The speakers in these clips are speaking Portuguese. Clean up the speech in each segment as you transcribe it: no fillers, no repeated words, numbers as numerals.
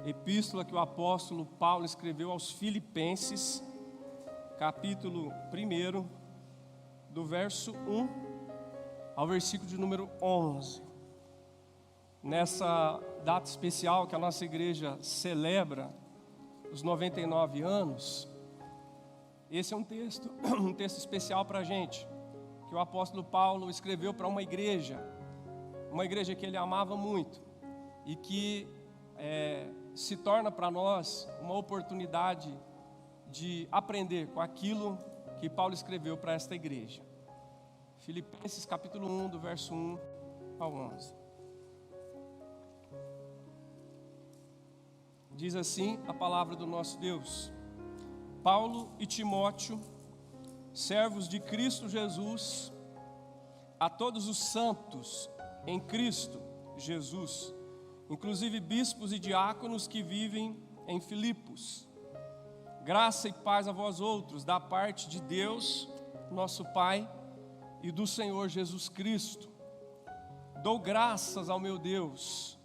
epístola que o apóstolo Paulo escreveu aos Filipenses, capítulo 1, do verso 1 ao versículo de número 11. Nessa data especial que a nossa igreja celebra os 99 anos, esse é um texto especial para a gente, que o apóstolo Paulo escreveu para uma igreja que ele amava muito e que se torna para nós uma oportunidade de aprender com aquilo que Paulo escreveu para esta igreja. Filipenses capítulo 1, do verso 1 ao 11. Diz assim a palavra do nosso Deus: Paulo e Timóteo, servos de Cristo Jesus, a todos os santos em Cristo Jesus, inclusive bispos e diáconos que vivem em Filipos. Graça e paz a vós outros, da parte de Deus, nosso Pai, e do Senhor Jesus Cristo. Dou graças ao meu Deus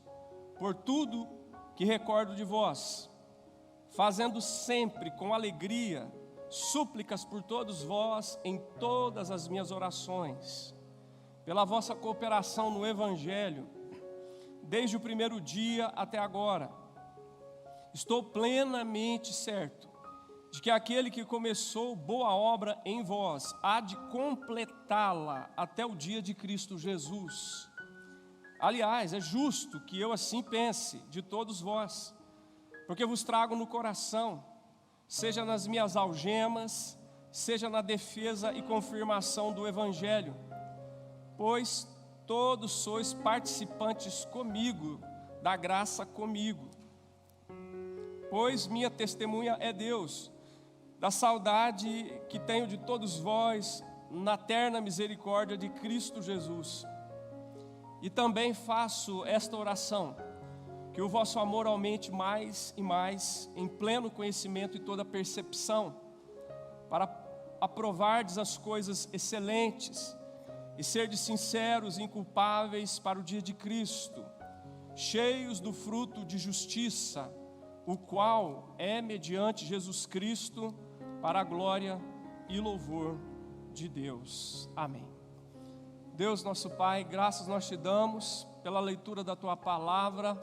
por tudo que recordo de vós, fazendo sempre com alegria súplicas por todos vós em todas as minhas orações, pela vossa cooperação no Evangelho, desde o primeiro dia até agora. Estou plenamente certo de que aquele que começou boa obra em vós há de completá-la até o dia de Cristo Jesus. Aliás, é justo que eu assim pense de todos vós, porque vos trago no coração, seja nas minhas algemas, seja na defesa e confirmação do Evangelho, pois todos sois participantes comigo, da graça comigo. Pois minha testemunha é Deus, da saudade que tenho de todos vós, na terna misericórdia de Cristo Jesus. E também faço esta oração, que o vosso amor aumente mais e mais, em pleno conhecimento e toda percepção, para aprovardes as coisas excelentes, e serdes sinceros e inculpáveis para o dia de Cristo, cheios do fruto de justiça, o qual é mediante Jesus Cristo, para a glória e louvor de Deus. Amém. Deus nosso Pai, graças nós te damos pela leitura da tua palavra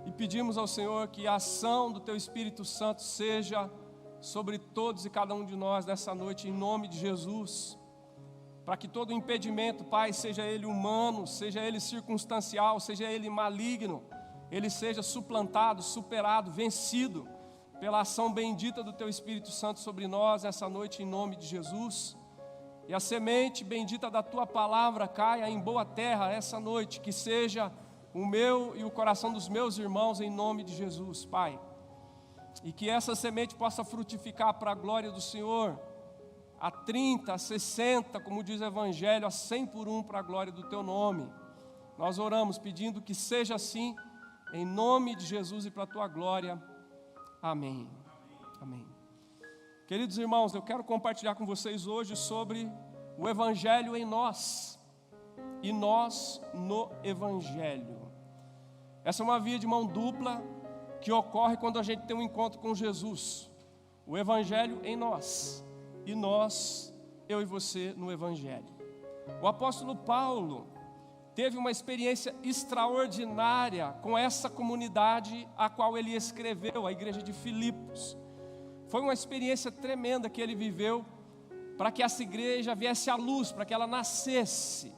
e pedimos ao Senhor que a ação do teu Espírito Santo seja sobre todos e cada um de nós nessa noite, em nome de Jesus. Para que todo impedimento, Pai, seja ele humano, seja ele circunstancial, seja ele maligno, ele seja suplantado, superado, vencido pela ação bendita do Teu Espírito Santo sobre nós essa noite, em nome de Jesus. E a semente bendita da Tua palavra caia em boa terra essa noite, que seja o meu e o coração dos meus irmãos, em nome de Jesus, Pai. E que essa semente possa frutificar para a glória do Senhor, a 30, a 60, como diz o Evangelho, a 100 por 1 para a glória do Teu nome. Nós oramos pedindo que seja assim, em nome de Jesus e para a Tua glória. Amém. Amém. Queridos irmãos, eu quero compartilhar com vocês hoje sobre o Evangelho em nós e nós no Evangelho. Essa é uma via de mão dupla que ocorre quando a gente tem um encontro com Jesus. O Evangelho em nós e nós, eu e você, no Evangelho. O apóstolo Paulo teve uma experiência extraordinária com essa comunidade a qual ele escreveu, a igreja de Filipos. Foi uma experiência tremenda que ele viveu para que essa igreja viesse à luz, para que ela nascesse.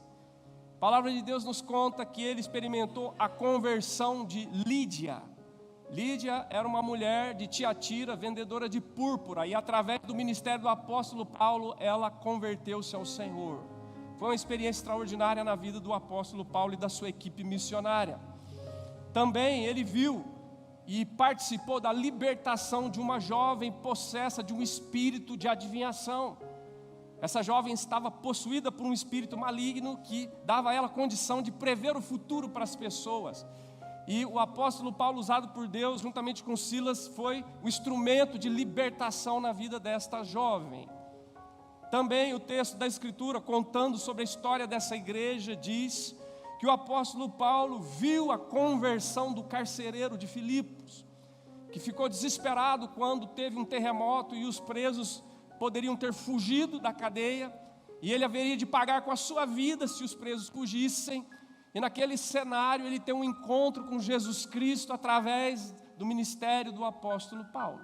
A palavra de Deus nos conta que ele experimentou a conversão de Lídia. Lídia era uma mulher de Tiatira, vendedora de púrpura, e através do ministério do apóstolo Paulo, ela converteu-se ao Senhor. Foi uma experiência extraordinária na vida do apóstolo Paulo e da sua equipe missionária. Também ele viu e participou da libertação de uma jovem possessa de um espírito de adivinhação. Essa jovem estava possuída por um espírito maligno que dava a ela condição de prever o futuro para as pessoas. E o apóstolo Paulo, usado por Deus, juntamente com Silas, foi o instrumento de libertação na vida desta jovem. Também o texto da Escritura, contando sobre a história dessa igreja, diz que o apóstolo Paulo viu a conversão do carcereiro de Filipos. que ficou desesperado quando teve um terremoto e os presos poderiam ter fugido da cadeia, e ele haveria de pagar com a sua vida se os presos fugissem. E naquele cenário ele tem um encontro com Jesus Cristo através do ministério do apóstolo Paulo.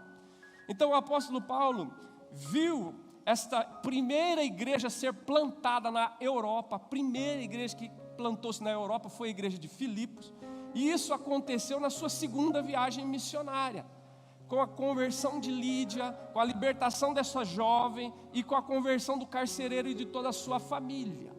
Então o apóstolo Paulo viu esta primeira igreja ser plantada na Europa. A primeira igreja que plantou-se na Europa foi a igreja de Filipos, e isso aconteceu na sua segunda viagem missionária, com a conversão de Lídia, com a libertação dessa jovem e com a conversão do carcereiro e de toda a sua família.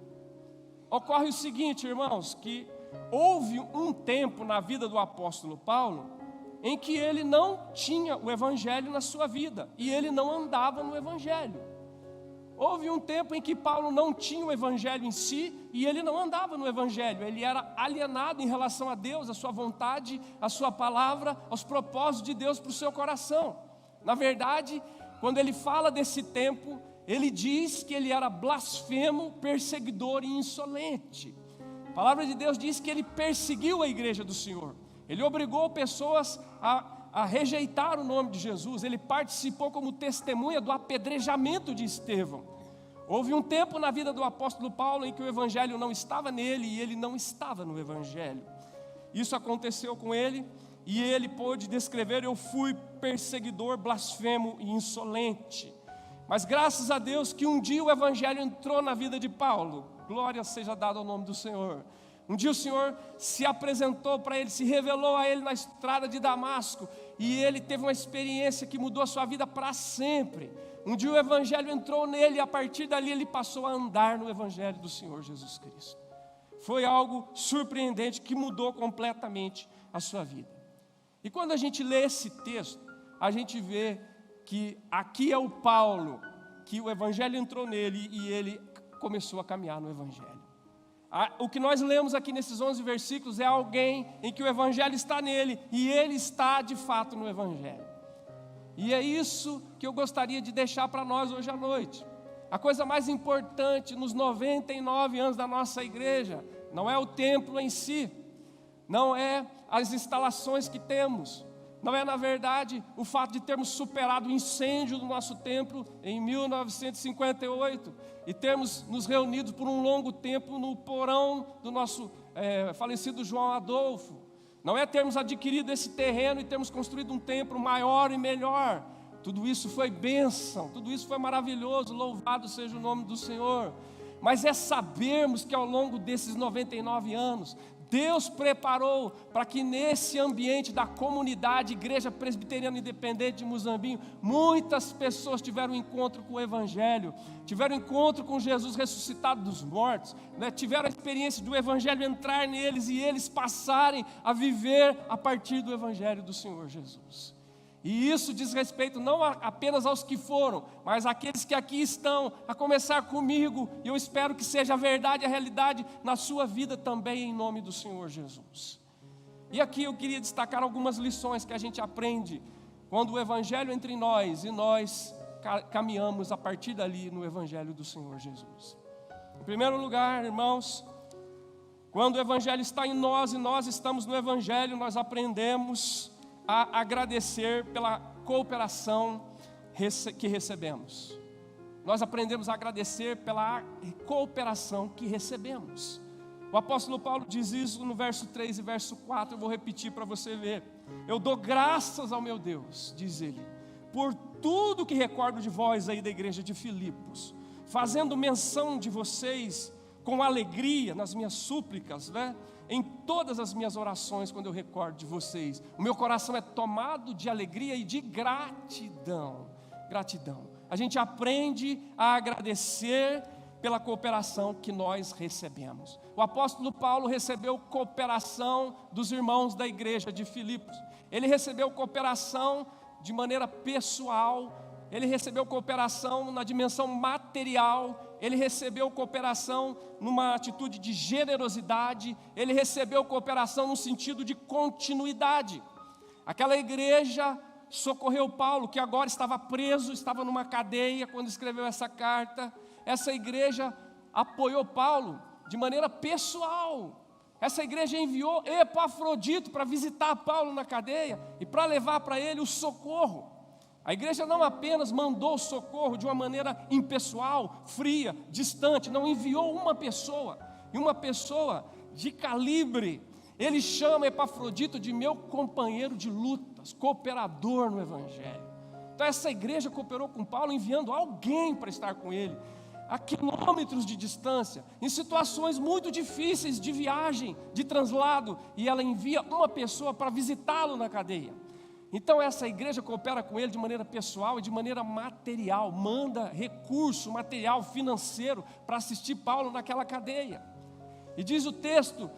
Ocorre o seguinte, irmãos, que houve um tempo na vida do apóstolo Paulo em que ele não tinha o evangelho na sua vida, e ele não andava no evangelho. Houve um tempo em que Paulo não tinha o evangelho em si, e ele não andava no evangelho. Ele era alienado em relação a Deus, a sua vontade, a sua palavra, aos propósitos de Deus para o seu coração. Na verdade, quando ele fala desse tempo, ele diz que ele era blasfemo, perseguidor e insolente. A palavra de Deus diz que ele perseguiu a igreja do Senhor. Ele obrigou pessoas a rejeitar o nome de Jesus. Ele participou como testemunha do apedrejamento de Estevão. Houve um tempo na vida do apóstolo Paulo em que o evangelho não estava nele e ele não estava no evangelho. Isso aconteceu com ele e ele pôde descrever: eu fui perseguidor, blasfemo e insolente. Mas graças a Deus que um dia o evangelho entrou na vida de Paulo. Glória seja dada ao nome do Senhor. Um dia o Senhor se apresentou para ele, se revelou a ele na estrada de Damasco, e ele teve uma experiência que mudou a sua vida para sempre. Um dia o evangelho entrou nele, e a partir dali ele passou a andar no evangelho do Senhor Jesus Cristo. Foi algo surpreendente que mudou completamente a sua vida. E quando a gente lê esse texto, a gente vê que aqui é o Paulo, que o evangelho entrou nele e ele começou a caminhar no evangelho. O que nós lemos aqui nesses 11 versículos é alguém em que o evangelho está nele e ele está de fato no evangelho. E é isso que eu gostaria de deixar para nós hoje à noite. A coisa mais importante nos 99 anos da nossa igreja não é o templo em si, não é as instalações que temos, não é, na verdade, o fato de termos superado o incêndio do nosso templo em 1958 e termos nos reunido por um longo tempo no porão do nosso falecido João Adolfo. Não é termos adquirido esse terreno e termos construído um templo maior e melhor. Tudo isso foi bênção, tudo isso foi maravilhoso, louvado seja o nome do Senhor. Mas é sabermos que ao longo desses 99 anos, Deus preparou para que nesse ambiente da comunidade Igreja Presbiteriana Independente de Muzambinho, muitas pessoas tiveram encontro com o Evangelho, tiveram encontro com Jesus ressuscitado dos mortos, né? Tiveram a experiência do Evangelho entrar neles e eles passarem a viver a partir do Evangelho do Senhor Jesus. E isso diz respeito não apenas aos que foram, mas àqueles que aqui estão, a começar comigo, e eu espero que seja a verdade, a realidade na sua vida também, em nome do Senhor Jesus. E aqui eu queria destacar algumas lições que a gente aprende quando o Evangelho entra em nós e nós caminhamos a partir dali no Evangelho do Senhor Jesus. Em primeiro lugar, irmãos, quando o Evangelho está em nós e nós estamos no Evangelho, nós aprendemos a agradecer pela cooperação que recebemos. Nós aprendemos a agradecer pela cooperação que recebemos. O apóstolo Paulo diz isso no verso 3 e verso 4, eu vou repetir para você ver. Eu dou graças ao meu Deus, diz ele, por tudo que recordo de vós aí da igreja de Filipos, fazendo menção de vocês com alegria nas minhas súplicas, né? Em todas as minhas orações, quando eu recordo de vocês, o meu coração é tomado de alegria e de gratidão. Gratidão. A gente aprende a agradecer pela cooperação que nós recebemos. O apóstolo Paulo recebeu cooperação dos irmãos da igreja de Filipos. Ele recebeu cooperação de maneira pessoal. Ele recebeu cooperação na dimensão material. Ele recebeu cooperação numa atitude de generosidade. Ele recebeu cooperação no sentido de continuidade. Aquela igreja socorreu Paulo, que agora estava preso, estava numa cadeia quando escreveu essa carta. Essa igreja apoiou Paulo de maneira pessoal. Essa igreja enviou Epafrodito para visitar Paulo na cadeia e para levar para ele o socorro. A igreja não apenas mandou o socorro de uma maneira impessoal, fria, distante, não, enviou uma pessoa, e uma pessoa de calibre. Ele chama Epafrodito de meu companheiro de lutas, cooperador no Evangelho. Então essa igreja cooperou com Paulo, enviando alguém para estar com ele, a quilômetros de distância, em situações muito difíceis de viagem, de translado, e ela envia uma pessoa para visitá-lo na cadeia. Então essa igreja coopera com ele de maneira pessoal e de maneira material, manda recurso, material, financeiro para assistir Paulo naquela cadeia. E diz o texto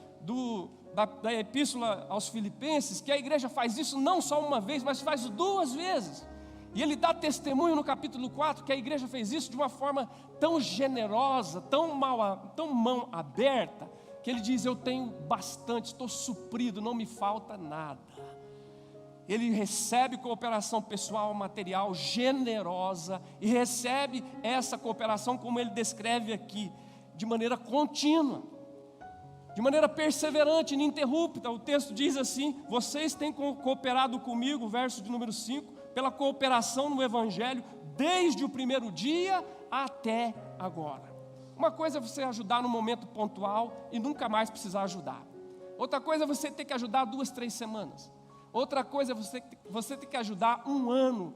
da epístola aos Filipenses que a igreja faz isso não só uma vez, mas faz 2 vezes. E ele dá testemunho no capítulo 4 que a igreja fez isso de uma forma tão generosa, tão mão aberta, que ele diz: eu tenho bastante, estou suprido, não me falta nada. Ele recebe cooperação pessoal, material, generosa, e recebe essa cooperação, como ele descreve aqui, de maneira contínua, de maneira perseverante, ininterrupta. O texto diz assim: vocês têm cooperado comigo, verso de número 5, pela cooperação no Evangelho, desde o primeiro dia até agora. Uma coisa é você ajudar no momento pontual e nunca mais precisar ajudar. Outra coisa é você ter que ajudar 2, 3 semanas. Outra coisa é você ter que ajudar 1 ano,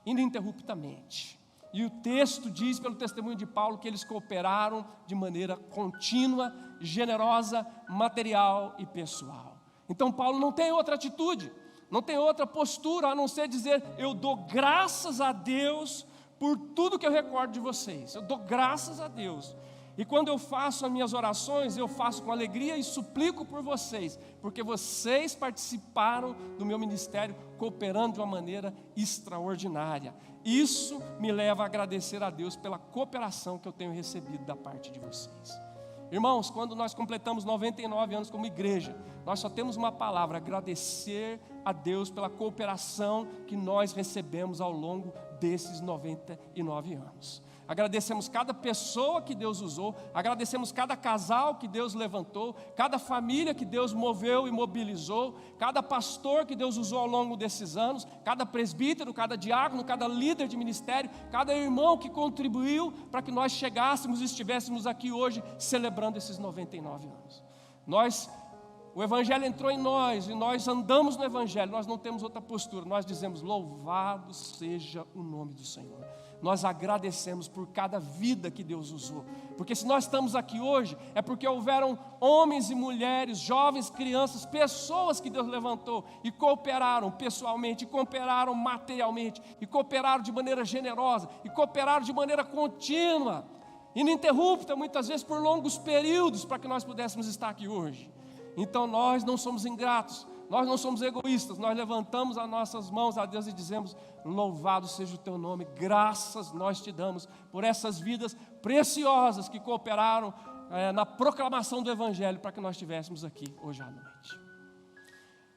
ininterruptamente. E o texto diz, pelo testemunho de Paulo, que eles cooperaram de maneira contínua, generosa, material e pessoal. Então Paulo não tem outra atitude, não tem outra postura a não ser dizer: eu dou graças a Deus por tudo que eu recordo de vocês. Eu dou graças a Deus. E quando eu faço as minhas orações, eu faço com alegria e suplico por vocês, porque vocês participaram do meu ministério, cooperando de uma maneira extraordinária. Isso me leva a agradecer a Deus pela cooperação que eu tenho recebido da parte de vocês. Irmãos, quando nós completamos 99 anos como igreja, nós só temos uma palavra: agradecer a Deus pela cooperação que nós recebemos ao longo desses 99 anos. Agradecemos cada pessoa que Deus usou, agradecemos cada casal que Deus levantou, cada família que Deus moveu e mobilizou, cada pastor que Deus usou ao longo desses anos, cada presbítero, cada diácono, cada líder de ministério, cada irmão que contribuiu para que nós chegássemos e estivéssemos aqui hoje celebrando esses 99 anos. O Evangelho entrou em nós e nós andamos no Evangelho, nós não temos outra postura, nós dizemos: louvado seja o nome do Senhor. Nós agradecemos por cada vida que Deus usou, porque se nós estamos aqui hoje, é porque houveram homens e mulheres, jovens, crianças, pessoas que Deus levantou e cooperaram pessoalmente, e cooperaram materialmente, e cooperaram de maneira generosa, e cooperaram de maneira contínua, ininterrupta, muitas vezes por longos períodos, para que nós pudéssemos estar aqui hoje. Então nós não somos ingratos, nós não somos egoístas, nós levantamos as nossas mãos a Deus e dizemos: louvado seja o teu nome, graças nós te damos por essas vidas preciosas que cooperaram na proclamação do Evangelho para que nós estivéssemos aqui hoje à noite.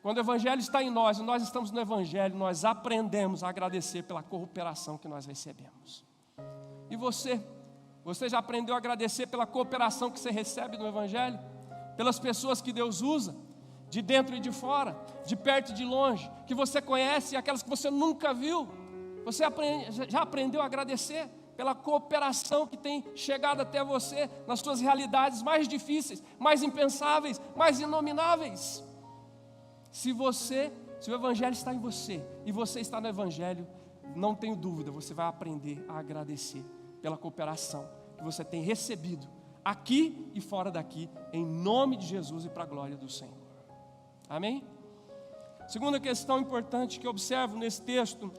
Quando o Evangelho está em nós e nós estamos no Evangelho, nós aprendemos a agradecer pela cooperação que nós recebemos. E você já aprendeu a agradecer pela cooperação que você recebe no Evangelho? Pelas pessoas que Deus usa, de dentro e de fora, de perto e de longe, que você conhece e aquelas que você nunca viu? Você já aprendeu a agradecer pela cooperação que tem chegado até você nas suas realidades mais difíceis, mais impensáveis, mais inomináveis? Se o Evangelho está em você e você está no Evangelho, não tenho dúvida, você vai aprender a agradecer pela cooperação que você tem recebido aqui e fora daqui, em nome de Jesus e para a glória do Senhor. Amém? Segunda questão importante que eu observo nesse texto,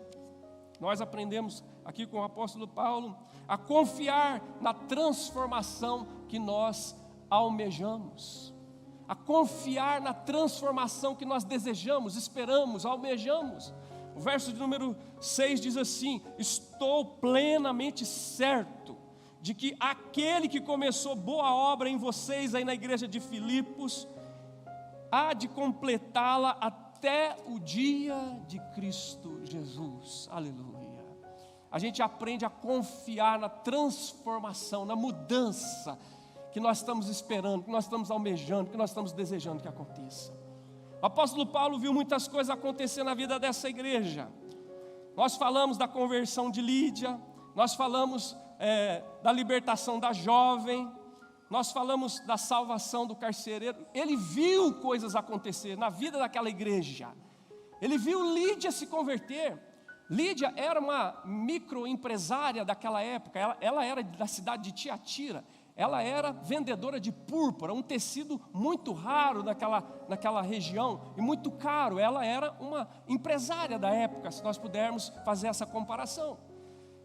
nós aprendemos aqui com o apóstolo Paulo a confiar na transformação que nós almejamos, a confiar na transformação que nós desejamos, esperamos, almejamos. O verso de número 6 diz assim: estou plenamente certo de que aquele que começou boa obra em vocês aí na igreja de Filipos há de completá-la até o dia de Cristo Jesus. Aleluia. A gente aprende a confiar na transformação, na mudança que nós estamos esperando, que nós estamos almejando, que nós estamos desejando que aconteça. O apóstolo Paulo viu muitas coisas acontecer na vida dessa igreja. Nós falamos da conversão de Lídia, nós falamos da libertação da jovem, nós falamos da salvação do carcereiro. Ele viu coisas acontecer na vida daquela igreja. Ele viu Lídia se converter. Lídia era uma microempresária daquela época, ela era da cidade de Tiatira. Ela era vendedora de púrpura, um tecido muito raro naquela região e muito caro. Ela era uma empresária da época, se nós pudermos fazer essa comparação.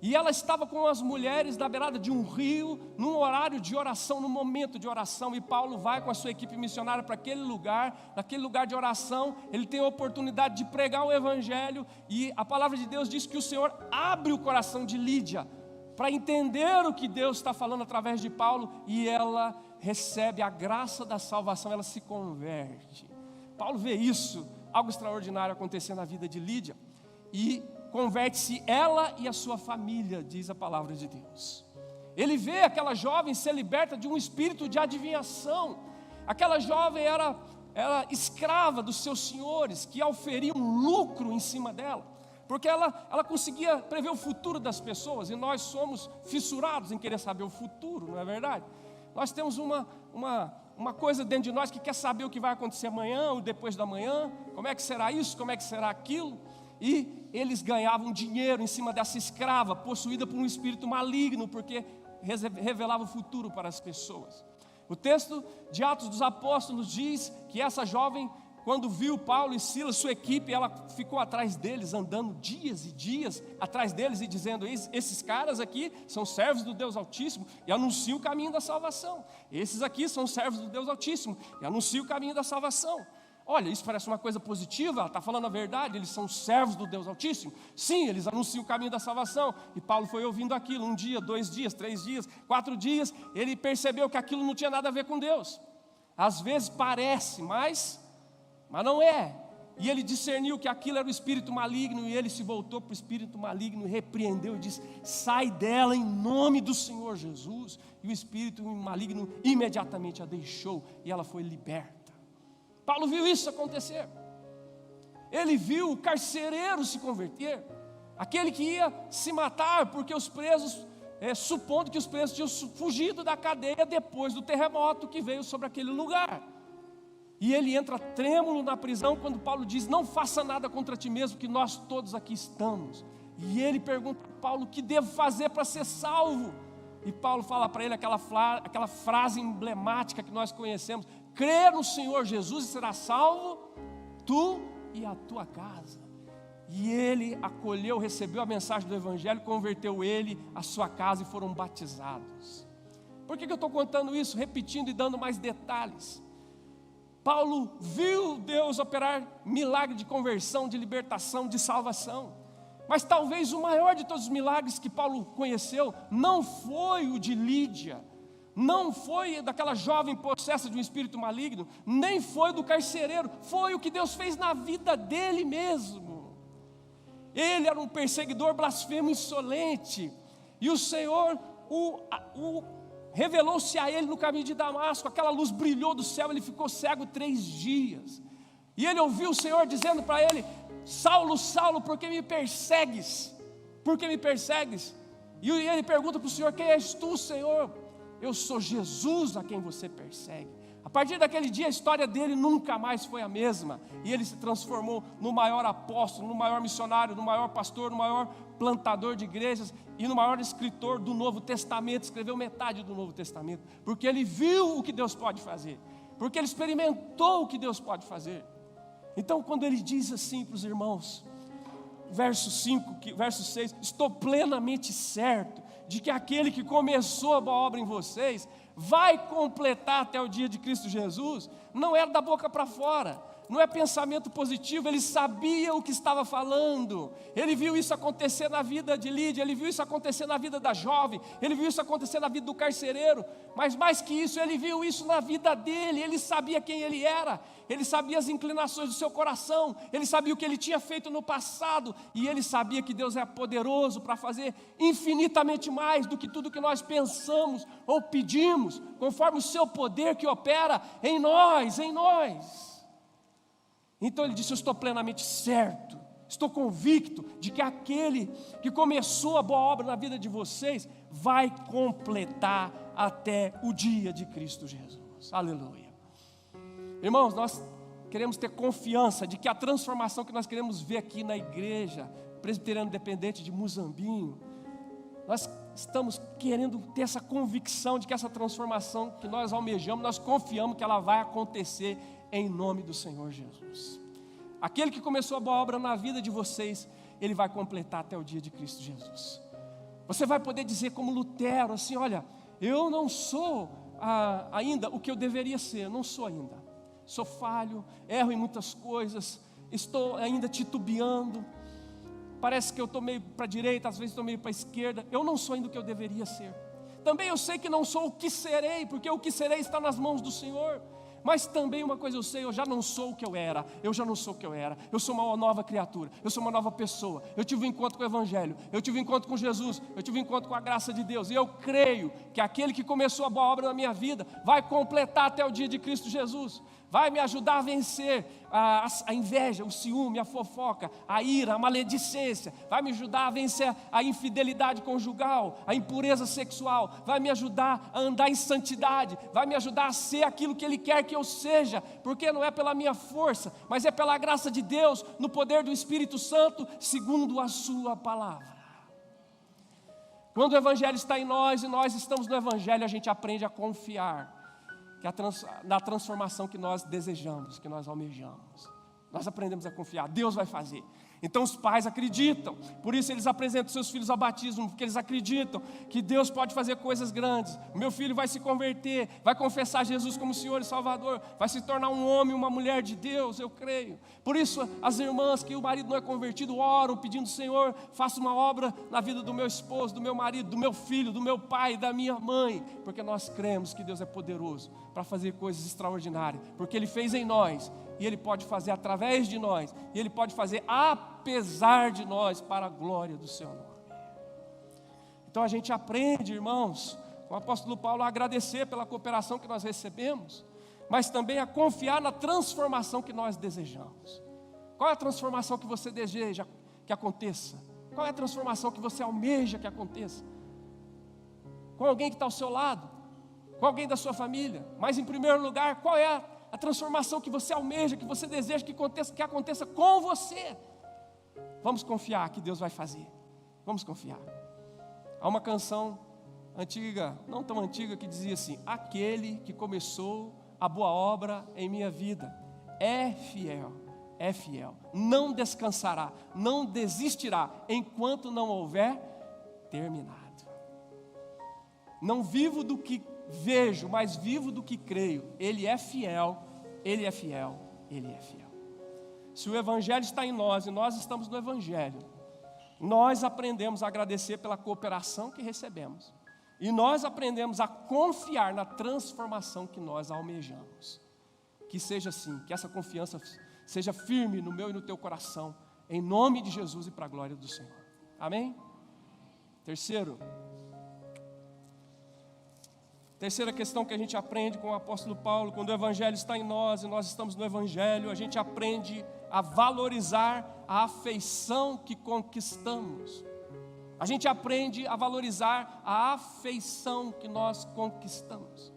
E ela estava com as mulheres na beirada de um rio, num horário de oração, num momento de oração. E Paulo vai com a sua equipe missionária para aquele lugar, naquele lugar de oração. Ele tem a oportunidade de pregar o evangelho. E a palavra de Deus diz que o Senhor abre o coração de Lídia para entender o que Deus está falando através de Paulo, e ela recebe a graça da salvação, ela se converte. Paulo vê isso, algo extraordinário acontecer na vida de Lídia, e converte-se ela e a sua família, diz a palavra de Deus. Ele vê aquela jovem ser liberta de um espírito de adivinhação. Aquela jovem era escrava dos seus senhores, que auferiam lucro em cima dela, porque ela conseguia prever o futuro das pessoas, e nós somos fissurados em querer saber o futuro, não é verdade? Nós temos uma coisa dentro de nós que quer saber o que vai acontecer amanhã ou depois da manhã, como é que será isso, como é que será aquilo, e eles ganhavam dinheiro em cima dessa escrava, possuída por um espírito maligno, porque revelava o futuro para as pessoas. O texto de Atos dos Apóstolos diz que essa jovem, quando viu Paulo e Silas, sua equipe, ela ficou atrás deles, andando dias e dias atrás deles e dizendo: esses caras aqui são servos do Deus Altíssimo e anunciam o caminho da salvação. Esses aqui são servos do Deus Altíssimo e anunciam o caminho da salvação. Olha, isso parece uma coisa positiva, ela está falando a verdade, eles são servos do Deus Altíssimo. Sim, eles anunciam o caminho da salvação. E Paulo foi ouvindo aquilo, 1 dia, 2 dias, 3 dias, 4 dias, ele percebeu que aquilo não tinha nada a ver com Deus. Às vezes parece, mas não é. E ele discerniu que aquilo era o espírito maligno, e ele se voltou para o espírito maligno e repreendeu e disse: sai dela em nome do Senhor Jesus. E o espírito maligno imediatamente a deixou e ela foi liberta. Paulo viu isso acontecer. Ele viu o carcereiro se converter, aquele que ia se matar porque os presos, supondo que os presos tinham fugido da cadeia depois do terremoto que veio sobre aquele lugar. E ele entra trêmulo na prisão quando Paulo diz: não faça nada contra ti mesmo, que nós todos aqui estamos. E ele pergunta a Paulo: o que devo fazer para ser salvo? E Paulo fala para ele aquela frase emblemática que nós conhecemos: crê no Senhor Jesus e será salvo, tu e a tua casa. E ele acolheu, recebeu a mensagem do Evangelho, converteu ele, a sua casa, e foram batizados. Por que eu estou contando isso, repetindo e dando mais detalhes? Paulo viu Deus operar milagre de conversão, de libertação, de salvação. Mas talvez o maior de todos os milagres que Paulo conheceu não foi o de Lídia, não foi daquela jovem possessa de um espírito maligno, nem foi do carcereiro, foi o que Deus fez na vida dele mesmo. Ele era um perseguidor blasfemo insolente, e o Senhor revelou-se a ele no caminho de Damasco. Aquela luz brilhou do céu, ele ficou cego 3 dias, e ele ouviu o Senhor dizendo para ele: Saulo, Saulo, por que me persegues? Por que me persegues? E ele pergunta para o Senhor: quem és tu, Senhor? Eu sou Jesus a quem você persegue. A partir daquele dia a história dele nunca mais foi a mesma, e ele se transformou no maior apóstolo, no maior missionário, no maior pastor, no maior plantador de igrejas e no maior escritor do Novo Testamento. Escreveu metade do Novo Testamento, porque ele viu o que Deus pode fazer, porque ele experimentou o que Deus pode fazer. Então, quando ele diz assim para os irmãos, verso 6, estou plenamente certo de que aquele que começou a boa obra em vocês vai completar até o dia de Cristo Jesus, não era da boca para fora, não é pensamento positivo, ele sabia o que estava falando. Ele viu isso acontecer na vida de Lídia, ele viu isso acontecer na vida da jovem, ele viu isso acontecer na vida do carcereiro, mas mais que isso, ele viu isso na vida dele. Ele sabia quem ele era, ele sabia as inclinações do seu coração, ele sabia o que ele tinha feito no passado, e ele sabia que Deus é poderoso para fazer infinitamente mais do que tudo que nós pensamos ou pedimos, conforme o seu poder que opera em nós. Então ele disse: eu estou plenamente certo, estou convicto de que aquele que começou a boa obra na vida de vocês vai completar até o dia de Cristo Jesus. Aleluia. Irmãos, nós queremos ter confiança de que a transformação que nós queremos ver aqui na igreja presbiteriana independente de Muzambinho, nós estamos querendo ter essa convicção de que essa transformação que nós almejamos, nós confiamos que ela vai acontecer em nome do Senhor Jesus. Aquele que começou a boa obra na vida de vocês, ele vai completar até o dia de Cristo Jesus. Você vai poder dizer como Lutero, assim: olha, eu não sou ainda o que eu deveria ser, não sou ainda. Sou falho, erro em muitas coisas, estou ainda titubeando, parece que eu estou meio para a direita, às vezes estou meio para a esquerda. Eu não sou ainda o que eu deveria ser. Também eu sei que não sou o que serei, porque o que serei está nas mãos do Senhor. Mas também uma coisa eu sei: eu já não sou o que eu era. Eu sou uma nova criatura, eu sou uma nova pessoa. Eu tive um encontro com o Evangelho, eu tive um encontro com Jesus, eu tive um encontro com a graça de Deus. E eu creio que aquele que começou a boa obra na minha vida vai completar até o dia de Cristo Jesus. Vai me ajudar a vencer a inveja, o ciúme, a fofoca, a ira, a maledicência. Vai me ajudar a vencer a infidelidade conjugal, a impureza sexual. Vai me ajudar a andar em santidade. Vai me ajudar a ser aquilo que Ele quer que eu seja. Porque não é pela minha força, mas é pela graça de Deus, no poder do Espírito Santo, segundo a sua palavra. Quando o Evangelho está em nós e nós estamos no Evangelho, a gente aprende a confiar na transformação que nós desejamos, que nós almejamos. Nós aprendemos a confiar, Deus vai fazer. Então os pais acreditam, por isso eles apresentam seus filhos ao batismo, porque eles acreditam que Deus pode fazer coisas grandes. O meu filho vai se converter, vai confessar Jesus como Senhor e Salvador, vai se tornar um homem, uma mulher de Deus, eu creio. Por isso as irmãs que o marido não é convertido oram pedindo: Senhor, faça uma obra na vida do meu esposo, do meu marido, do meu filho, do meu pai, da minha mãe, porque nós cremos que Deus é poderoso para fazer coisas extraordinárias, porque Ele fez em nós, e Ele pode fazer através de nós, e Ele pode fazer apesar de nós, para a glória do seu nome. Então a gente aprende, irmãos, com o apóstolo Paulo, a agradecer pela cooperação que nós recebemos, mas também a confiar na transformação que nós desejamos. Qual é a transformação que você deseja que aconteça? Qual é a transformação que você almeja que aconteça? Com alguém que está ao seu lado, com alguém da sua família, mas em primeiro lugar, qual é a transformação que você almeja, que você deseja que aconteça com você? Vamos confiar que Deus vai fazer. Vamos confiar. Há uma canção antiga, não tão antiga, que dizia assim: aquele que começou a boa obra em minha vida é fiel, não descansará, não desistirá, enquanto não houver terminado. Não vivo do que vejo, mas vivo do que creio. Ele é fiel, Ele é fiel, Ele é fiel. Se o Evangelho está em nós e nós estamos no Evangelho, nós aprendemos a agradecer pela cooperação que recebemos, e nós aprendemos a confiar na transformação que nós almejamos. Que seja assim, que essa confiança seja firme no meu e no teu coração, em nome de Jesus e para a glória do Senhor. Amém? Terceira questão que a gente aprende com o apóstolo Paulo: quando o Evangelho está em nós e nós estamos no Evangelho, a gente aprende a valorizar a afeição que conquistamos. A gente aprende a valorizar a afeição que nós conquistamos.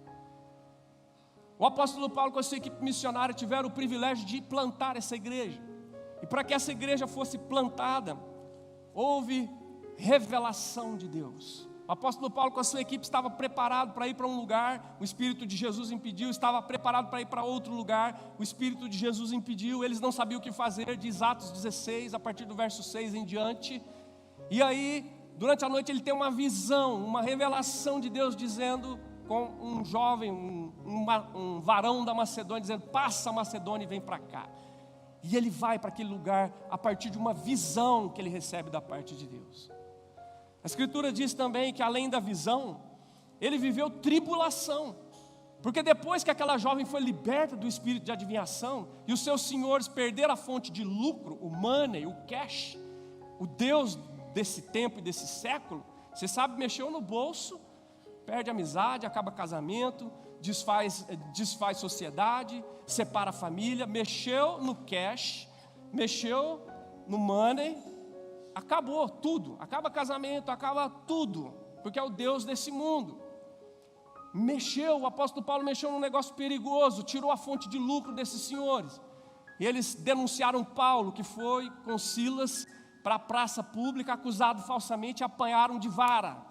O apóstolo Paulo com a sua equipe missionária tiveram o privilégio de plantar essa igreja. E para que essa igreja fosse plantada, houve revelação de Deus. O apóstolo Paulo com a sua equipe estava preparado para ir para um lugar, o Espírito de Jesus impediu. Estava preparado para ir para outro lugar, o Espírito de Jesus impediu. Eles não sabiam o que fazer, diz Atos 16, a partir do verso 6 em diante. E aí, durante a noite, ele tem uma visão, uma revelação de Deus, dizendo com um jovem, um um varão da Macedônia, dizendo: passa a Macedônia e vem para cá. E ele vai para aquele lugar a partir de uma visão que ele recebe da parte de Deus. A Escritura diz também que além da visão, ele viveu tribulação. Porque depois que aquela jovem foi liberta do espírito de adivinhação, e os seus senhores perderam a fonte de lucro, o money, o cash, o Deus desse tempo e desse século, você sabe, mexeu no bolso, perde amizade, acaba casamento, desfaz sociedade, separa a família, mexeu no cash, mexeu no money, acabou tudo, acaba casamento, acaba tudo, porque é o Deus desse mundo. O apóstolo Paulo mexeu num negócio perigoso, tirou a fonte de lucro desses senhores. E eles denunciaram Paulo, que foi com Silas para a praça pública, acusado falsamente, apanharam de vara.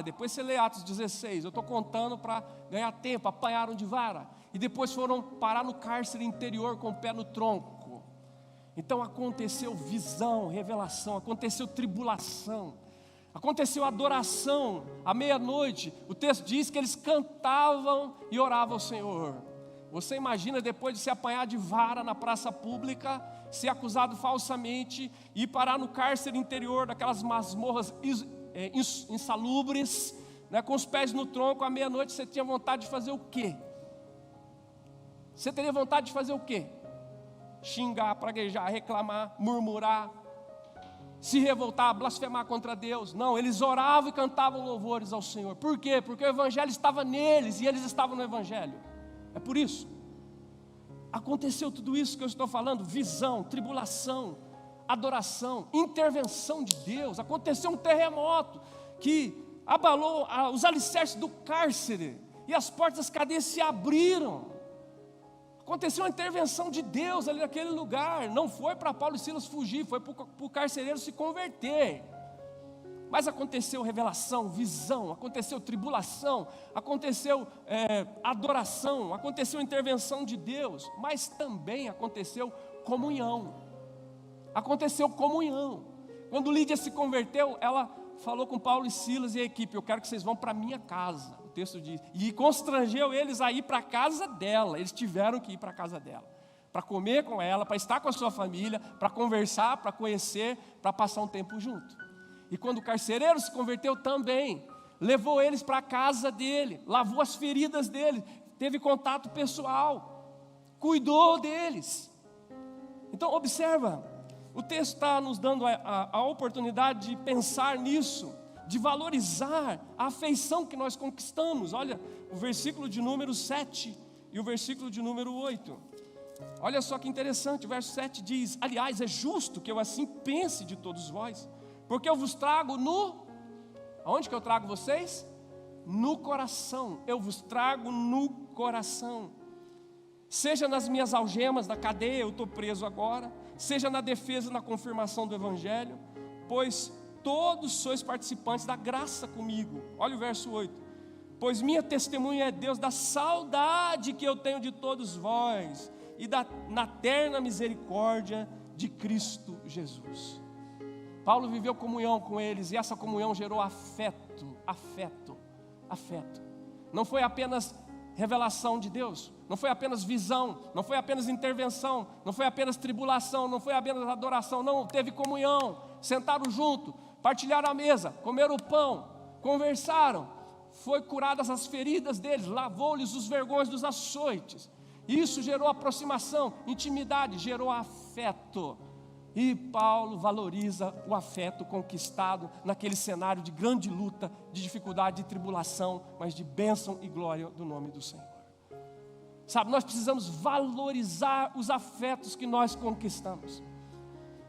Depois você lê Atos 16, eu estou contando para ganhar tempo. Apanharam de vara, e depois foram parar no cárcere interior com o pé no tronco. Então aconteceu visão, revelação, aconteceu tribulação, aconteceu adoração. À meia-noite, o texto diz que eles cantavam e oravam ao Senhor. Você imagina, depois de se apanhar de vara na praça pública, ser acusado falsamente e parar no cárcere interior, daquelas masmorras insalubres, né, com os pés no tronco. À meia-noite você tinha vontade de fazer o quê? Você teria vontade de fazer o quê? Xingar, praguejar, reclamar, murmurar, se revoltar, blasfemar contra Deus? Não, eles oravam e cantavam louvores ao Senhor. Por quê? Porque o Evangelho estava neles e eles estavam no Evangelho. É por isso. Aconteceu tudo isso que eu estou falando: visão, tribulação, adoração, intervenção de Deus. Aconteceu um terremoto que abalou os alicerces do cárcere, e as portas das cadeias se abriram. Aconteceu uma intervenção de Deus ali naquele lugar. Não foi para Paulo e Silas fugir, foi para o carcereiro se converter. Mas aconteceu revelação, visão, aconteceu tribulação, aconteceu adoração, aconteceu intervenção de Deus, mas também aconteceu comunhão. Quando Lídia se converteu, ela falou com Paulo e Silas e a equipe: eu quero que vocês vão para a minha casa. O texto diz, e constrangeu eles a ir para a casa dela. Eles tiveram que ir para a casa dela, para comer com ela, para estar com a sua família, para conversar, para conhecer, para passar um tempo junto. E quando o carcereiro se converteu também, levou eles para a casa dele, lavou as feridas dele, teve contato pessoal, cuidou deles. Então observa, o texto está nos dando a oportunidade de pensar nisso, de valorizar a afeição que nós conquistamos. Olha o versículo de número 7 e o versículo de número 8. Olha só que interessante, o verso 7 diz: aliás, é justo que eu assim pense de todos vós, porque eu vos trago aonde que eu trago vocês? No coração. Eu vos trago no coração. Seja nas minhas algemas da cadeia, eu estou preso agora, seja na defesa e na confirmação do Evangelho, pois todos sois participantes da graça comigo. Olha o verso 8: pois minha testemunha é Deus da saudade que eu tenho de todos vós e na terna misericórdia de Cristo Jesus. Paulo viveu comunhão com eles, e essa comunhão gerou afeto. Não foi apenas revelação de Deus, não foi apenas visão, não foi apenas intervenção, não foi apenas tribulação, não foi apenas adoração, não, teve comunhão, sentaram junto, partilharam a mesa, comeram o pão, conversaram, foi curadas as feridas deles, lavou-lhes os vergões dos açoites. Isso gerou aproximação, intimidade, gerou afeto. E Paulo valoriza o afeto conquistado naquele cenário de grande luta, de dificuldade, de tribulação, mas de bênção e glória do nome do Senhor. Sabe, nós precisamos valorizar os afetos que nós conquistamos.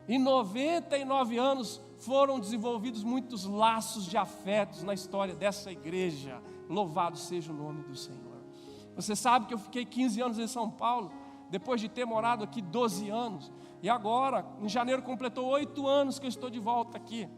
Em 99 anos foram desenvolvidos muitos laços de afetos na história dessa igreja. Louvado seja o nome do Senhor. Você sabe que eu fiquei 15 anos em São Paulo, depois de ter morado aqui 12 anos. E agora, em janeiro, completou 8 anos que eu estou de volta aqui.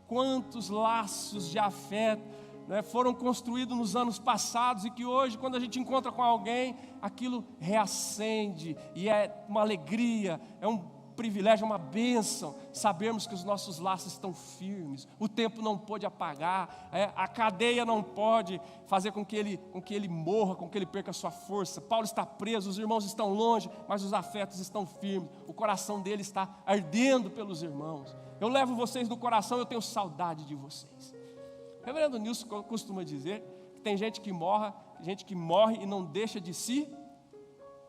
Quantos laços de afeto, né, foram construídos nos anos passados, e que hoje, quando a gente encontra com alguém, aquilo reacende, e é uma alegria, é um privilégio, é uma bênção sabermos que os nossos laços estão firmes, o tempo não pode apagar, a cadeia não pode fazer com que ele morra, com que ele perca a sua força. Paulo está preso, os irmãos estão longe, mas os afetos estão firmes, o coração dele está ardendo pelos irmãos. Eu levo vocês no coração, eu tenho saudade de vocês. O reverendo Nilson costuma dizer que tem gente que morre e não deixa de si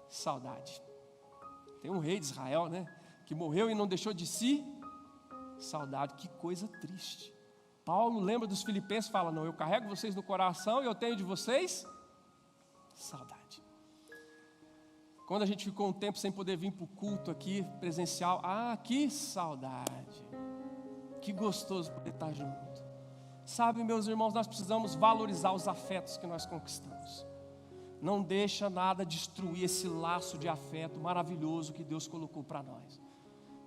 saudade. Tem um rei de Israel, né, que morreu e não deixou de si saudade. Que coisa triste. Paulo lembra dos filipenses e fala: não, eu carrego vocês no coração e eu tenho de vocês saudade. Quando a gente ficou um tempo sem poder vir para o culto aqui presencial, que saudade, que gostoso poder estar junto. Sabe, meus irmãos, nós precisamos valorizar os afetos que nós conquistamos. Não deixa nada destruir esse laço de afeto maravilhoso que Deus colocou para nós.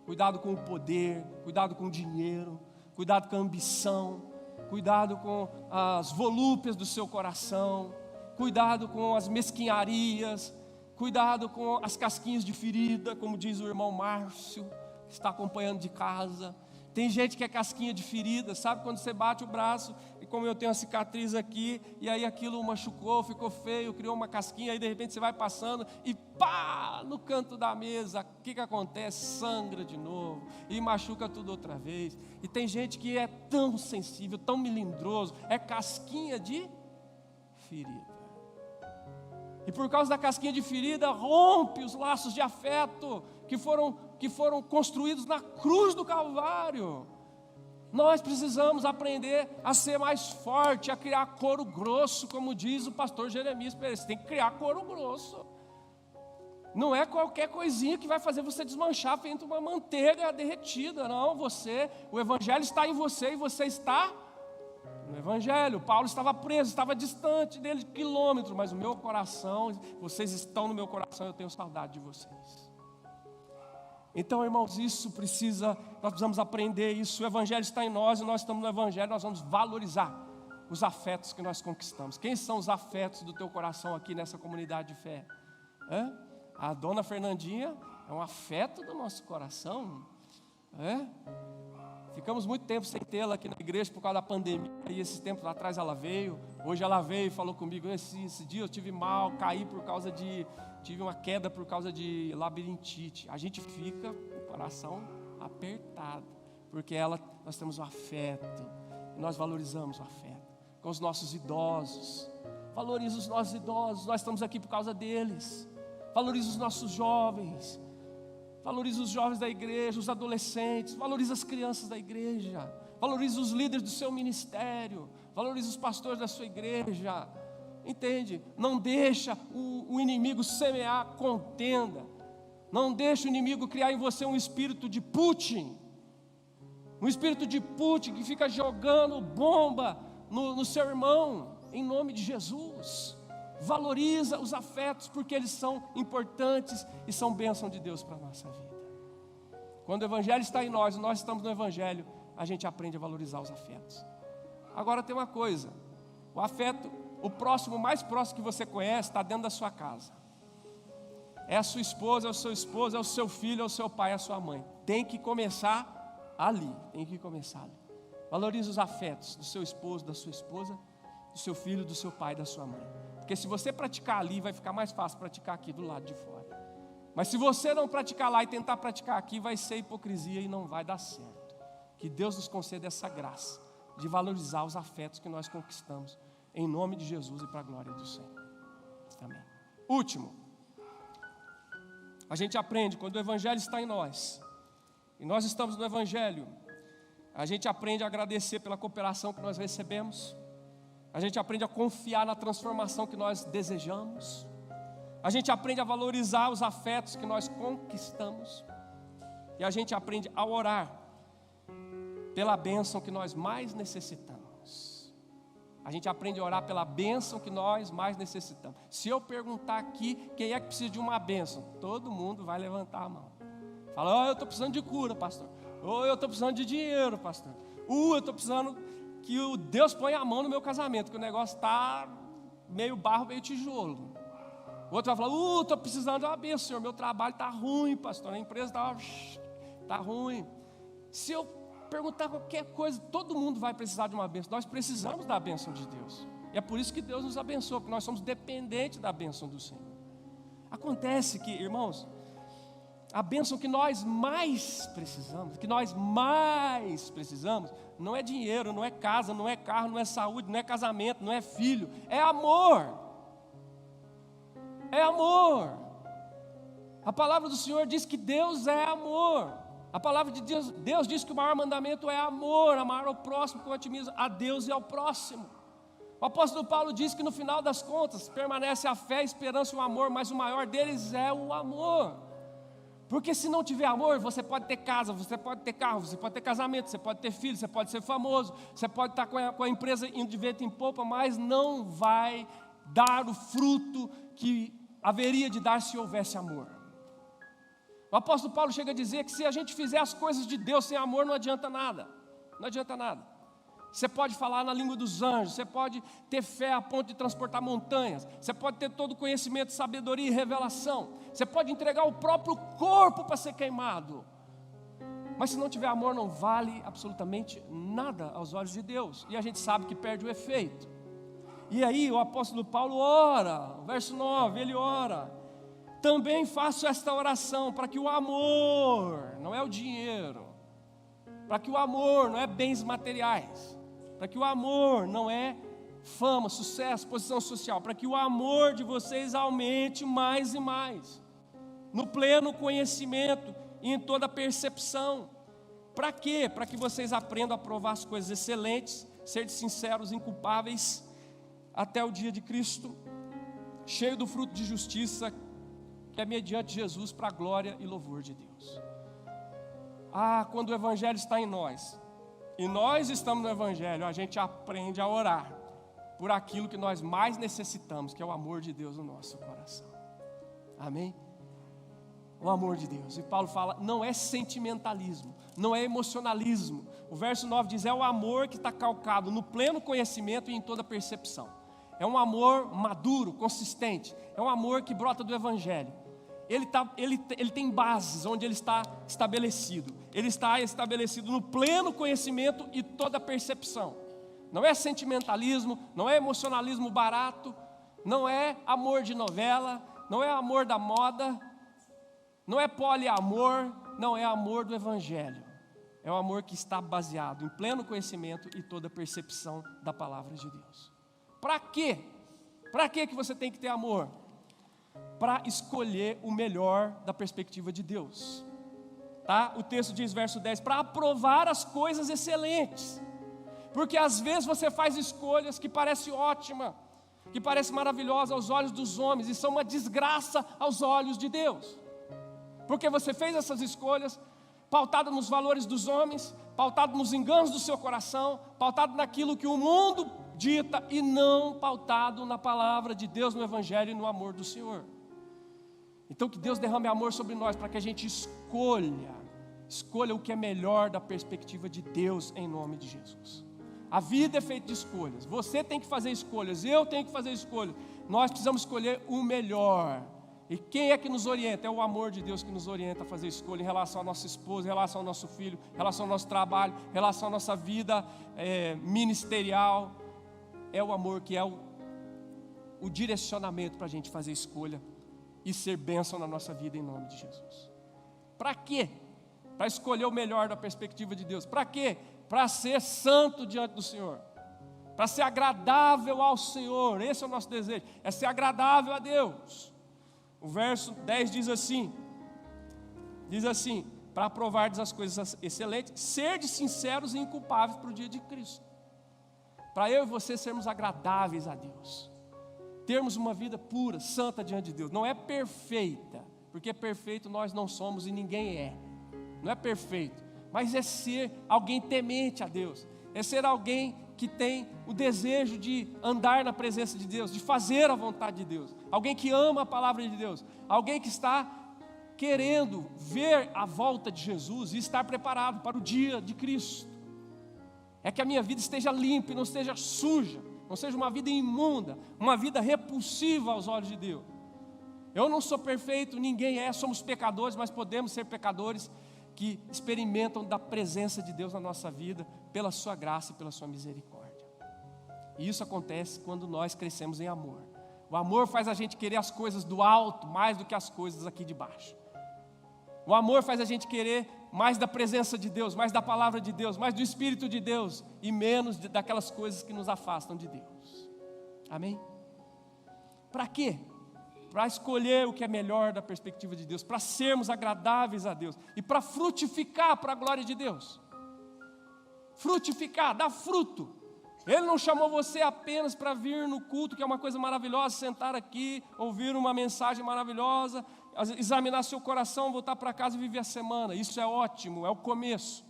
Cuidado com o poder, cuidado com o dinheiro, cuidado com a ambição, cuidado com as volúpias do seu coração, cuidado com as mesquinharias, cuidado com as casquinhas de ferida, como diz o irmão Márcio, que está acompanhando de casa. Tem gente que é casquinha de ferida, sabe quando você bate o braço, e como eu tenho uma cicatriz aqui, e aí aquilo machucou, ficou feio, criou uma casquinha, aí de repente você vai passando, e pá, no canto da mesa, o que acontece? Sangra de novo, e machuca tudo outra vez. E tem gente que é tão sensível, tão melindroso, é casquinha de ferida. E por causa da casquinha de ferida, rompe os laços de afeto que foram construídos na cruz do Calvário. Nós precisamos aprender a ser mais forte, a criar couro grosso, como diz o pastor Jeremias Pereira. Você tem que criar couro grosso. Não é qualquer coisinha que vai fazer você desmanchar feito uma manteiga derretida. Não, o Evangelho está em você e você está no Evangelho. Paulo estava preso, estava distante dele de quilômetros, mas o meu coração, vocês estão no meu coração, eu tenho saudade de vocês. Então, irmãos, nós precisamos aprender isso. O Evangelho está em nós e nós estamos no Evangelho, nós vamos valorizar os afetos que nós conquistamos. Quem são os afetos do teu coração aqui nessa comunidade de fé? A dona Fernandinha é um afeto do nosso coração. Ficamos muito tempo sem tê-la aqui na igreja por causa da pandemia, e esse tempo atrás ela veio. Hoje ela veio e falou comigo: esse dia eu tive mal, tive uma queda por causa de labirintite. A gente fica com o coração apertado, porque nós temos um afeto, e nós valorizamos o afeto. Com os nossos idosos, valoriza os nossos idosos, nós estamos aqui por causa deles. Valoriza os nossos jovens, valoriza os jovens da igreja, os adolescentes, valoriza as crianças da igreja, valoriza os líderes do seu ministério, valoriza os pastores da sua igreja. Entende? Não deixa o inimigo semear contenda. Não deixa o inimigo criar em você um espírito de Putin. Um espírito de Putin que fica jogando bomba no seu irmão, em nome de Jesus. Valoriza os afetos, porque eles são importantes e são bênção de Deus para a nossa vida. Quando o Evangelho está em nós e nós estamos no Evangelho, a gente aprende a valorizar os afetos. Agora tem uma coisa: o afeto, o próximo, mais próximo que você conhece, está dentro da sua casa. É a sua esposa, é o seu esposo, é o seu filho, é o seu pai, é a sua mãe. Tem que começar ali, Valorize os afetos do seu esposo, da sua esposa, do seu filho, do seu pai, da sua mãe. Porque se você praticar ali, vai ficar mais fácil praticar aqui do lado de fora. Mas se você não praticar lá e tentar praticar aqui, vai ser hipocrisia e não vai dar certo. Que Deus nos conceda essa graça de valorizar os afetos que nós conquistamos, em nome de Jesus e para a glória do Senhor. Amém. Último, a gente aprende quando o Evangelho está em nós, e nós estamos no Evangelho, a gente aprende a agradecer pela cooperação que nós recebemos, a gente aprende a confiar na transformação que nós desejamos, a gente aprende a valorizar os afetos que nós conquistamos, e a gente aprende a orar pela bênção que nós mais necessitamos. A gente aprende a orar pela bênção que nós mais necessitamos. Se eu perguntar aqui quem é que precisa de uma bênção, todo mundo vai levantar a mão. Fala: eu estou precisando de cura, pastor. Eu estou precisando de dinheiro, pastor. Eu estou precisando que o Deus ponha a mão no meu casamento, que o negócio está meio barro, meio tijolo. O outro vai falar: estou precisando de uma bênção, Senhor, meu trabalho está ruim, pastor, a empresa está está ruim. Se eu perguntar qualquer coisa, todo mundo vai precisar de uma bênção. Nós precisamos da bênção de Deus. E é por isso que Deus nos abençoa, porque nós somos dependentes da bênção do Senhor. Acontece que, irmãos, a bênção que nós mais precisamos, não é dinheiro, não é casa, não é carro, não é saúde, não é casamento, não é filho, é amor. É amor. A palavra do Senhor diz que Deus é amor. A palavra de Deus diz que o maior mandamento é amor, amar ao próximo como a ti mesmo, a Deus e ao próximo. O apóstolo Paulo diz que no final das contas permanece a fé, a esperança e o amor, mas o maior deles é o amor. Porque se não tiver amor, você pode ter casa, você pode ter carro, você pode ter casamento, você pode ter filho, você pode ser famoso, você pode estar com a empresa indo de vento em popa, mas não vai dar o fruto que haveria de dar se houvesse amor. O apóstolo Paulo chega a dizer que se a gente fizer as coisas de Deus sem amor, não adianta nada. Não adianta nada. Você pode falar na língua dos anjos, você pode ter fé a ponto de transportar montanhas, você pode ter todo o conhecimento, sabedoria e revelação, você pode entregar o próprio corpo para ser queimado, mas se não tiver amor não vale absolutamente nada aos olhos de Deus, e a gente sabe que perde o efeito. E aí o apóstolo Paulo ora, verso 9, ele ora: também faço esta oração para que o amor, não é o dinheiro, para que o amor não é bens materiais, para que o amor não é fama, sucesso, posição social, para que o amor de vocês aumente mais e mais, no pleno conhecimento e em toda percepção. Para quê? Para que vocês aprendam a provar as coisas excelentes, ser sinceros, inculpáveis, até o dia de Cristo, cheio do fruto de justiça, que é mediante Jesus, para a glória e louvor de Deus. Quando o Evangelho está em nós, e nós estamos no Evangelho, a gente aprende a orar por aquilo que nós mais necessitamos, que é o amor de Deus no nosso coração. Amém? O amor de Deus. E Paulo fala, não é sentimentalismo, não é emocionalismo. O verso 9 diz, é o amor que está calcado no pleno conhecimento e em toda percepção. É um amor maduro, consistente, é um amor que brota do Evangelho. Ele tem bases onde ele está estabelecido. Ele está estabelecido no pleno conhecimento e toda percepção. Não é sentimentalismo, não é emocionalismo barato, não é amor de novela, não é amor da moda, não é poliamor, não é amor do Evangelho. É o amor que está baseado em pleno conhecimento e toda percepção da palavra de Deus. Para quê? Para que você tem que ter amor? Para escolher o melhor da perspectiva de Deus, tá? O texto diz, verso 10, para aprovar as coisas excelentes, porque às vezes você faz escolhas que parecem ótimas, que parecem maravilhosas aos olhos dos homens, e são uma desgraça aos olhos de Deus, porque você fez essas escolhas, pautado nos valores dos homens, pautado nos enganos do seu coração, pautado naquilo que o mundo dita, e não pautado na palavra de Deus, no Evangelho e no amor do Senhor. Então que Deus derrame amor sobre nós, para que a gente escolha o que é melhor da perspectiva de Deus, em nome de Jesus. A vida é feita de escolhas, você tem que fazer escolhas, eu tenho que fazer escolhas, nós precisamos escolher o melhor. E quem é que nos orienta? É o amor de Deus que nos orienta a fazer escolha em relação à nossa esposa, em relação ao nosso filho, em relação ao nosso trabalho, em relação à nossa vida ministerial. É o amor que é o direcionamento para a gente fazer escolha e ser bênção na nossa vida, em nome de Jesus. Para quê? Para escolher o melhor da perspectiva de Deus. Para quê? Para ser santo diante do Senhor, para ser agradável ao Senhor. Esse é o nosso desejo, é ser agradável a Deus. O verso 10 diz assim, para aprovardes as coisas excelentes, serdes sinceros e inculpáveis para o dia de Cristo. Para eu e você sermos agradáveis a Deus, termos uma vida pura, santa diante de Deus. Não é perfeita, porque perfeito nós não somos e ninguém é. Não é perfeito, mas é ser alguém temente a Deus, é ser alguém que tem o desejo de andar na presença de Deus, de fazer a vontade de Deus, alguém que ama a palavra de Deus, alguém que está querendo ver a volta de Jesus e estar preparado para o dia de Cristo. É que a minha vida esteja limpa e não esteja suja, não seja uma vida imunda, uma vida repulsiva aos olhos de Deus. Eu não sou perfeito, ninguém é, somos pecadores, mas podemos ser pecadores que experimentam da presença de Deus na nossa vida, pela sua graça e pela sua misericórdia. E isso acontece quando nós crescemos em amor. O amor faz a gente querer as coisas do alto mais do que as coisas aqui de baixo. O amor faz a gente querer mais da presença de Deus, mais da palavra de Deus, mais do Espírito de Deus e menos daquelas coisas que nos afastam de Deus. Amém? Para quê? Para escolher o que é melhor da perspectiva de Deus, para sermos agradáveis a Deus e para frutificar para a glória de Deus. Frutificar, dar fruto. Ele não chamou você apenas para vir no culto, que é uma coisa maravilhosa, sentar aqui, ouvir uma mensagem maravilhosa, examinar seu coração, voltar para casa e viver a semana. Isso é ótimo, é o começo.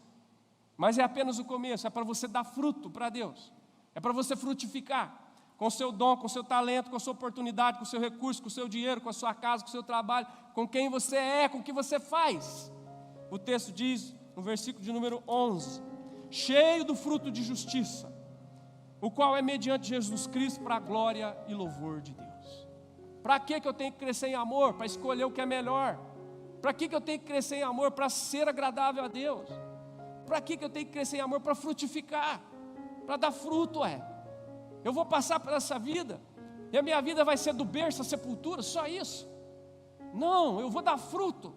Mas é apenas o começo, é para você dar fruto para Deus. É para você frutificar com o seu dom, com o seu talento, com a sua oportunidade, com o seu recurso, com o seu dinheiro, com a sua casa, com o seu trabalho, com quem você é, com o que você faz. O texto diz, no versículo de número 11, cheio do fruto de justiça, o qual é mediante Jesus Cristo para a glória e louvor de Deus. Para que eu tenho que crescer em amor? Para escolher o que é melhor. Para que eu tenho que crescer em amor? Para ser agradável a Deus. Para que eu tenho que crescer em amor? Para frutificar, para dar fruto. Eu vou passar por essa vida e a minha vida vai ser do berço à sepultura, só isso? Não, eu vou dar fruto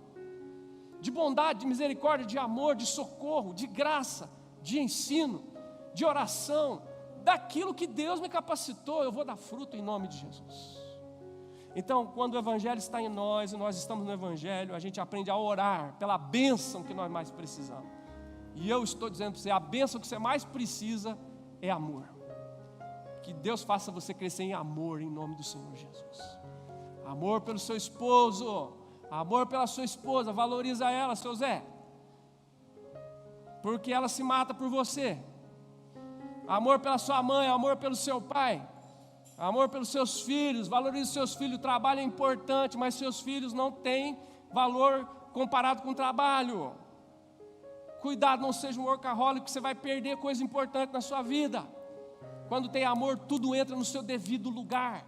de bondade, de misericórdia, de amor, de socorro, de graça, de ensino, de oração, daquilo que Deus me capacitou. Eu vou dar fruto em nome de Jesus. Então, quando o Evangelho está em nós e nós estamos no Evangelho, a gente aprende a orar pela bênção que nós mais precisamos. E eu estou dizendo para você, a bênção que você mais precisa é amor. Que Deus faça você crescer em amor em nome do Senhor Jesus. Amor pelo seu esposo, amor pela sua esposa, valoriza ela, seu Zé, porque ela se mata por você. Amor pela sua mãe, amor pelo seu pai, amor pelos seus filhos, valorize seus filhos. O trabalho é importante, mas seus filhos não têm valor comparado com o trabalho. Cuidado, não seja um workaholic, que você vai perder coisa importante na sua vida. Quando tem amor, tudo entra no seu devido lugar.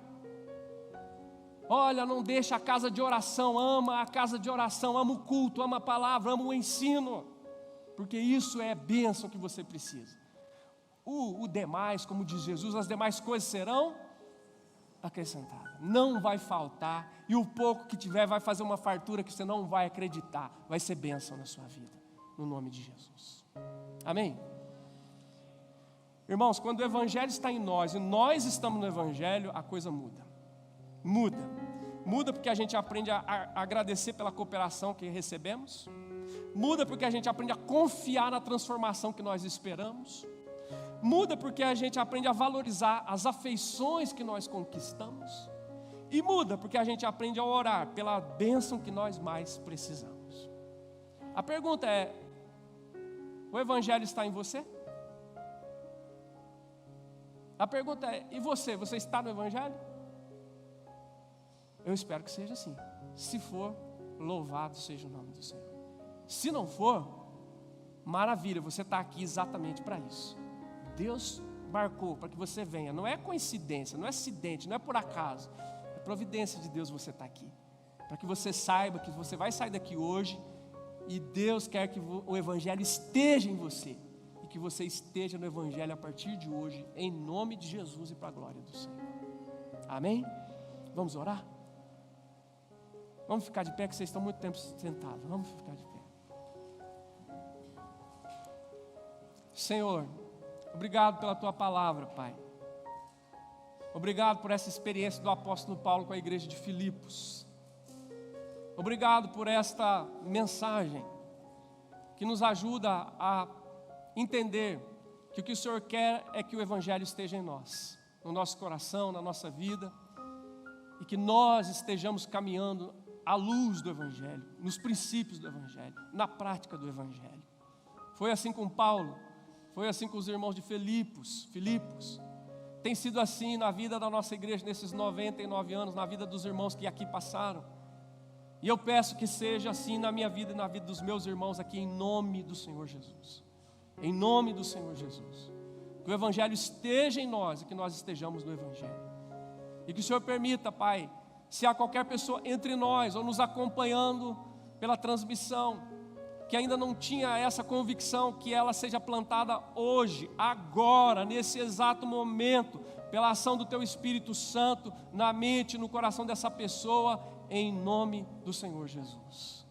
Olha, não deixa a casa de oração, ama a casa de oração, ama o culto, ama a palavra, ama o ensino, porque isso é bênção que você precisa. O demais, como diz Jesus, as demais coisas serão acrescentadas, não vai faltar, e o pouco que tiver vai fazer uma fartura que você não vai acreditar, vai ser bênção na sua vida, no nome de Jesus. Amém? Irmãos, quando o Evangelho está em nós e nós estamos no Evangelho, a coisa muda. Muda porque a gente aprende a agradecer pela cooperação que recebemos. Muda porque a gente aprende a confiar na transformação que nós esperamos. Muda porque a gente aprende a valorizar as afeições que nós conquistamos. E muda porque a gente aprende a orar pela bênção que nós mais precisamos. A pergunta é: o Evangelho está em você? A pergunta é: e você? Você está no Evangelho? Eu espero que seja assim. Se for, louvado seja o nome do Senhor. Se não for, maravilha, você está aqui exatamente para isso. Deus marcou para que você venha. Não é coincidência, não é acidente, não é por acaso. É providência de Deus você estar aqui. Para que você saiba que você vai sair daqui hoje e Deus quer que o Evangelho esteja em você. E que você esteja no Evangelho a partir de hoje, em nome de Jesus e para a glória do Senhor. Amém? Vamos orar? Vamos ficar de pé, que vocês estão muito tempo sentados. Vamos ficar de pé. Senhor, obrigado pela Tua palavra, Pai. Obrigado por essa experiência do apóstolo Paulo com a igreja de Filipos. Obrigado por esta mensagem que nos ajuda a entender que o que o Senhor quer é que o Evangelho esteja em nós, no nosso coração, na nossa vida, e que nós estejamos caminhando à luz do Evangelho, nos princípios do Evangelho, na prática do Evangelho. Foi assim com Paulo, foi assim com os irmãos de Filipos. Tem sido assim na vida da nossa igreja nesses 99 anos, na vida dos irmãos que aqui passaram. E eu peço que seja assim na minha vida e na vida dos meus irmãos aqui, em nome do Senhor Jesus. Em nome do Senhor Jesus. Que o Evangelho esteja em nós e que nós estejamos no Evangelho. E que o Senhor permita, Pai, se há qualquer pessoa entre nós ou nos acompanhando pela transmissão, que ainda não tinha essa convicção, que ela seja plantada hoje, agora, nesse exato momento, pela ação do Teu Espírito Santo, na mente, no coração dessa pessoa, em nome do Senhor Jesus.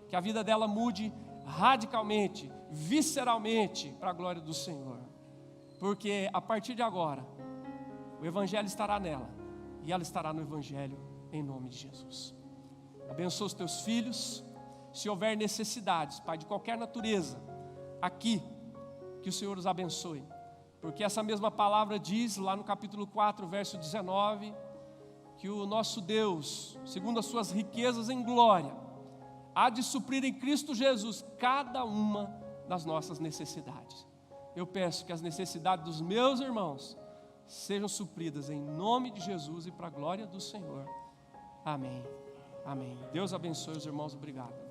Que a vida dela mude radicalmente, visceralmente, para a glória do Senhor. Porque a partir de agora, o Evangelho estará nela, e ela estará no Evangelho, em nome de Jesus. Abençoa os Teus filhos. Se houver necessidades, Pai, de qualquer natureza, aqui, que o Senhor os abençoe. Porque essa mesma palavra diz, lá no capítulo 4, verso 19, que o nosso Deus, segundo as suas riquezas em glória, há de suprir em Cristo Jesus cada uma das nossas necessidades. Eu peço que as necessidades dos meus irmãos sejam supridas em nome de Jesus e para a glória do Senhor. Amém. Amém. Deus abençoe os irmãos. Obrigado.